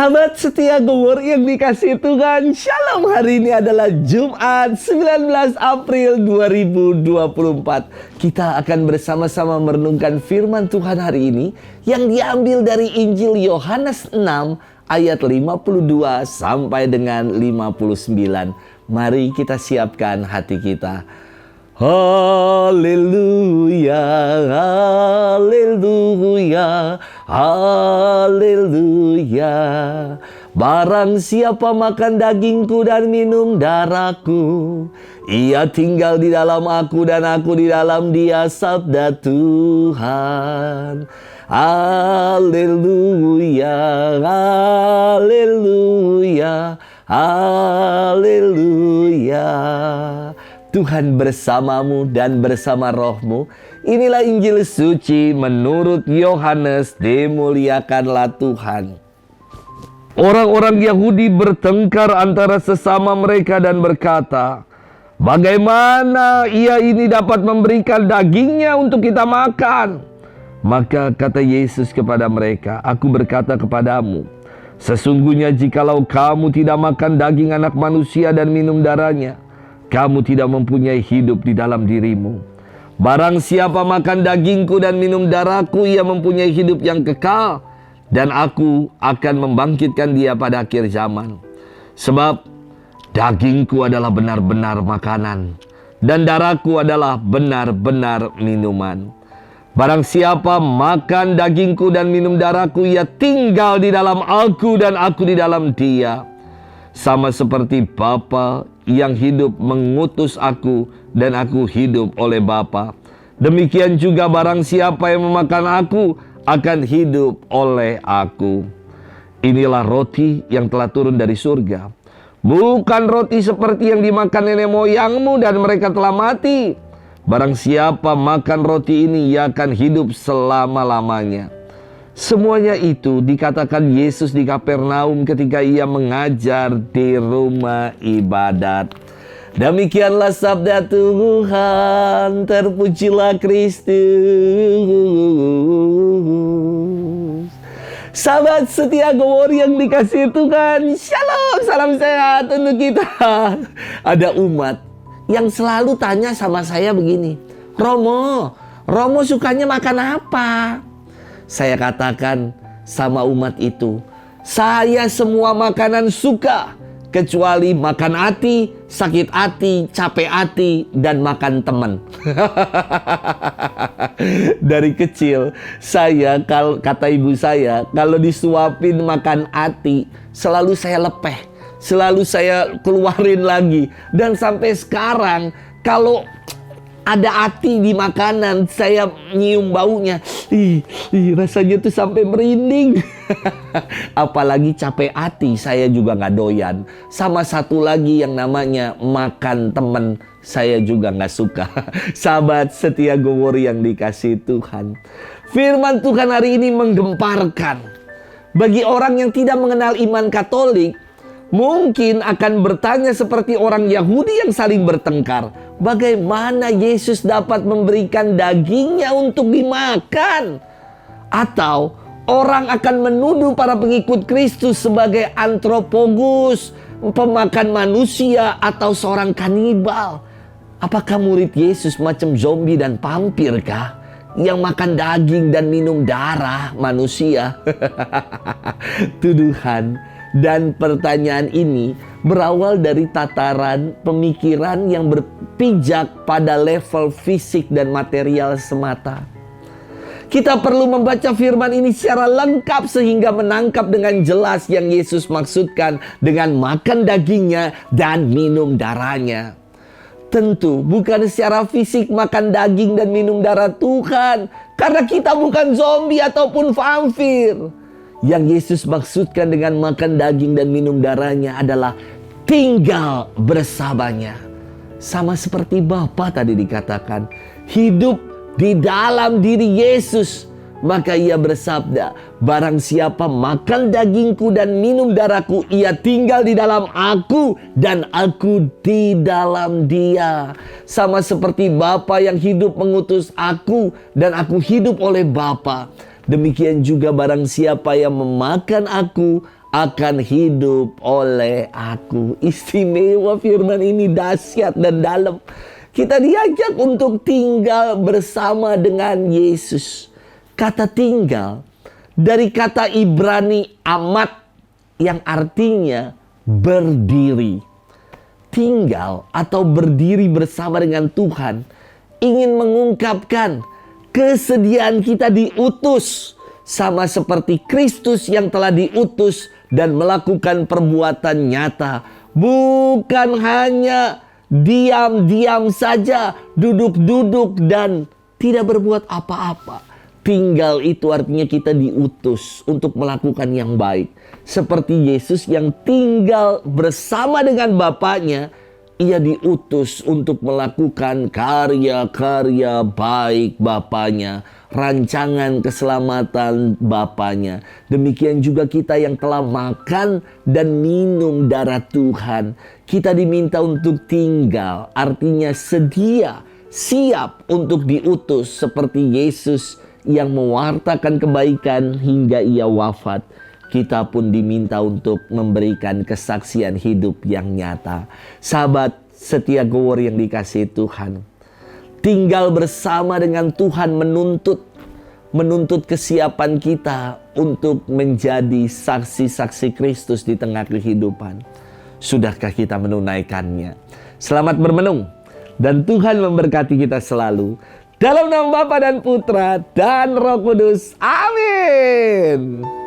Sahabat setia Gowor yang dikasihi Tuhan, Shalom. Hari ini adalah Jumat 19 April 2024. Kita akan bersama-sama merenungkan firman Tuhan hari ini yang diambil dari Injil Yohanes 6 ayat 52 sampai dengan 59. Mari kita siapkan hati kita. Haleluya, haleluya, haleluya. Barang siapa makan dagingku dan minum darahku, ia tinggal di dalam aku dan aku di dalam dia, sabda Tuhan. Haleluya, haleluya, haleluya. Tuhan bersamamu dan bersama rohmu. Inilah Injil suci menurut Yohanes. Dimuliakanlah Tuhan. Orang-orang Yahudi bertengkar antara sesama mereka dan berkata, bagaimana ia ini dapat memberikan dagingnya untuk kita makan? Maka kata Yesus kepada mereka, aku berkata kepadamu, sesungguhnya jikalau kamu tidak makan daging anak manusia dan minum darahnya, kamu tidak mempunyai hidup di dalam dirimu. Barang siapa makan dagingku dan minum darahku, ia mempunyai hidup yang kekal, dan aku akan membangkitkan dia pada akhir zaman. Sebab dagingku adalah benar-benar makanan, dan darahku adalah benar-benar minuman. Barang siapa makan dagingku dan minum darahku, ia tinggal di dalam aku dan aku di dalam dia. Sama seperti Bapa yang hidup mengutus aku dan aku hidup oleh Bapa, demikian juga barang siapa yang memakan aku akan hidup oleh aku. Inilah roti yang telah turun dari surga, bukan roti seperti yang dimakan nenek moyangmu dan mereka telah mati. Barang siapa makan roti ini, ia akan hidup selama-lamanya. Semuanya itu dikatakan Yesus di Kapernaum ketika ia mengajar di rumah ibadat. Demikianlah sabda Tuhan, terpujilah Kristus. Sahabat setia Gowor yang dikasihi Tuhan, Shalom, salam sehat untuk kita. Ada umat yang selalu tanya sama saya begini, Romo sukanya makan apa? Saya katakan sama umat itu, saya semua makanan suka, kecuali makan hati, sakit hati, capek hati, dan makan teman. Dari kecil, kata ibu saya, kalau disuapin makan hati, selalu saya lepeh, selalu saya keluarin lagi. Dan sampai sekarang, kalau ada hati di makanan, saya nyium baunya, rasanya tuh sampai merinding. Apalagi capek hati, saya juga gak doyan. Sama satu lagi yang namanya makan temen, saya juga gak suka. Sahabat setia Gowor yang dikasihi Tuhan, firman Tuhan hari ini menggemparkan. Bagi orang yang tidak mengenal iman Katolik, mungkin akan bertanya seperti orang Yahudi yang saling bertengkar, bagaimana Yesus dapat memberikan dagingnya untuk dimakan? Atau orang akan menuduh para pengikut Kristus sebagai antropogus, pemakan manusia, atau seorang kanibal. Apakah murid Yesus macam zombie dan vampir kah? Yang makan daging dan minum darah manusia? Tuduhan dan pertanyaan ini berawal dari tataran pemikiran yang berpijak pada level fisik dan material semata. Kita perlu membaca firman ini secara lengkap sehingga menangkap dengan jelas yang Yesus maksudkan dengan makan dagingnya dan minum darahnya. Tentu bukan secara fisik makan daging dan minum darah Tuhan, karena kita bukan zombie ataupun vampir. Yang Yesus maksudkan dengan makan daging dan minum darahnya adalah tinggal bersamanya. Sama seperti Bapa tadi dikatakan, hidup di dalam diri Yesus. Maka ia bersabda, barang siapa makan dagingku dan minum darahku, ia tinggal di dalam aku dan aku di dalam dia. Sama seperti Bapa yang hidup mengutus aku dan aku hidup oleh Bapa, demikian juga barang siapa yang memakan aku akan hidup oleh aku. Istimewa firman ini, dahsyat dan dalam. Kita diajak untuk tinggal bersama dengan Yesus. Kata tinggal dari kata Ibrani amat yang artinya berdiri. Tinggal atau berdiri bersama dengan Tuhan ingin mengungkapkan kesediaan kita diutus, sama seperti Kristus yang telah diutus dan melakukan perbuatan nyata. Bukan hanya diam-diam saja, duduk-duduk dan tidak berbuat apa-apa. Tinggal itu artinya kita diutus untuk melakukan yang baik. Seperti Yesus yang tinggal bersama dengan Bapaknya, ia diutus untuk melakukan karya-karya baik Bapaknya, rancangan keselamatan Bapaknya. Demikian juga kita yang telah makan dan minum darah Tuhan. Kita diminta untuk tinggal, artinya sedia, siap untuk diutus seperti Yesus yang mewartakan kebaikan hingga ia wafat. Kita pun diminta untuk memberikan kesaksian hidup yang nyata. Sahabat setia Gower yang dikasihi Tuhan, tinggal bersama dengan Tuhan menuntut kesiapan kita untuk menjadi saksi-saksi Kristus di tengah kehidupan. Sudahkah kita menunaikannya? Selamat bermenung dan Tuhan memberkati kita selalu. Dalam nama Bapa dan Putra dan Roh Kudus. Amin.